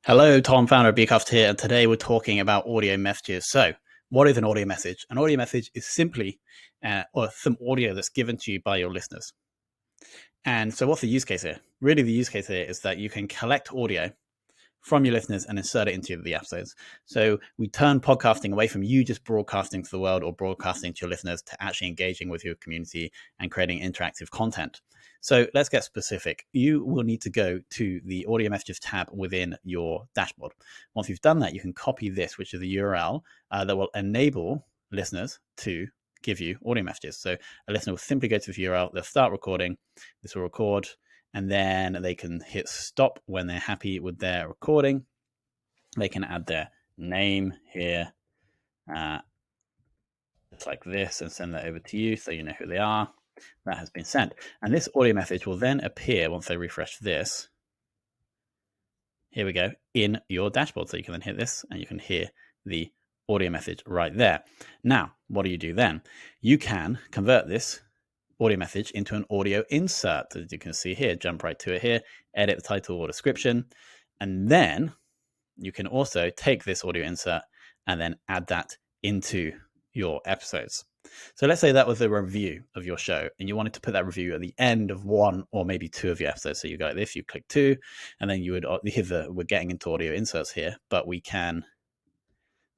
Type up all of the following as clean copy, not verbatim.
Hello, Tom, founder of Beecraft here, and today we're talking about audio messages. So, what is an audio message? An audio message is simply or some audio that's given to you by your listeners. And so, what's the use case here? Really, the use case here is that you can collect audio from your listeners and insert it into the episodes. So we turn podcasting away from you just broadcasting to the world or broadcasting to your listeners to actually engaging with your community and creating interactive content. So let's get specific. You will need to go to the audio messages tab within your dashboard. Once you've done that, you can copy this, which is a URL that will enable listeners to give you audio messages. So a listener will simply go to the URL, they'll start recording, this will record, and then they can hit stop when they're happy with their recording. They can add their name here, just like this, and send that over to you so you know who they are. That has been sent. And this audio message will then appear once they refresh this. Here we go, in your dashboard. So you can then hit this and you can hear the audio message right there. Now, what do you do then? You can convert this audio message into an audio insert, as you can see here. Jump right to it here, edit the title or description, and then you can also take this audio insert and then add that into your episodes. So let's say that was a review of your show and you wanted to put that review at the end of one or maybe two of your episodes. So you go like this, you click 2, and then you would, we're getting into audio inserts here, but we can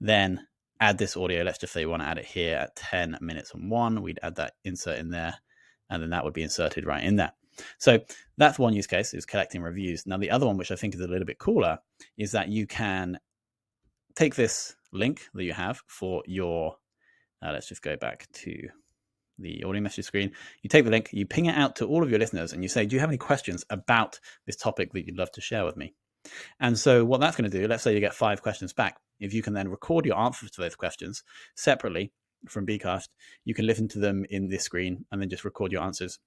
then add this audio. Let's just say we want to add it here at 10 minutes and 1. We'd add that insert in there, and then that would be inserted right in there. So that's one use case, is collecting reviews. Now, the other one, which I think is a little bit cooler, is that you can take this link that you have for your, let's just go back to the audio message screen. You take the link, you ping it out to all of your listeners, and you say, do you have any questions about this topic that you'd love to share with me? And so what that's going to do, let's say you get 5 questions back. If you can then record your answers to those questions separately from Beecraft, you can listen to them in this screen and then just record your answers.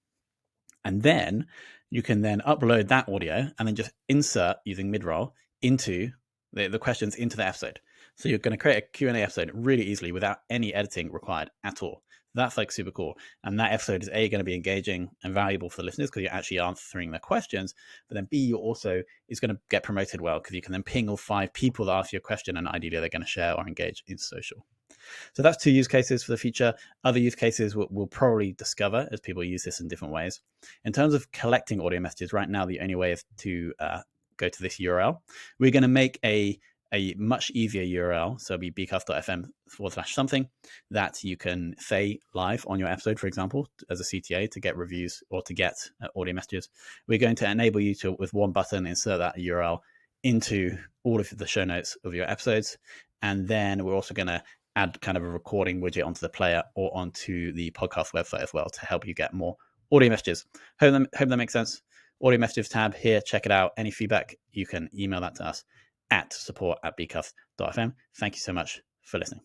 And then you can then upload that audio and then just insert using midroll into the questions into the episode. So you're going to create a Q&A episode really easily without any editing required at all. That's like super cool. And that episode is A, going to be engaging and valuable for the listeners because you're actually answering their questions. But then B, you also is going to get promoted well because you can then ping all 5 people that ask you a question and ideally they're going to share or engage in social. So that's 2 use cases for the future. Other use cases we'll probably discover as people use this in different ways. In terms of collecting audio messages, right now the only way is to go to this URL. We're going to make a much easier URL, so it'll be beecraft.fm/something that you can say live on your episode, for example, as a CTA to get reviews or to get audio messages. We're going to enable you to, with one button, insert that URL into all of the show notes of your episodes. And then we're also going to add kind of a recording widget onto the player or onto the podcast website as well to help you get more audio messages. Hope that makes sense. Audio messages tab here, check it out. Any feedback, you can email that to us at support@beecraft.fm. Thank you so much for listening.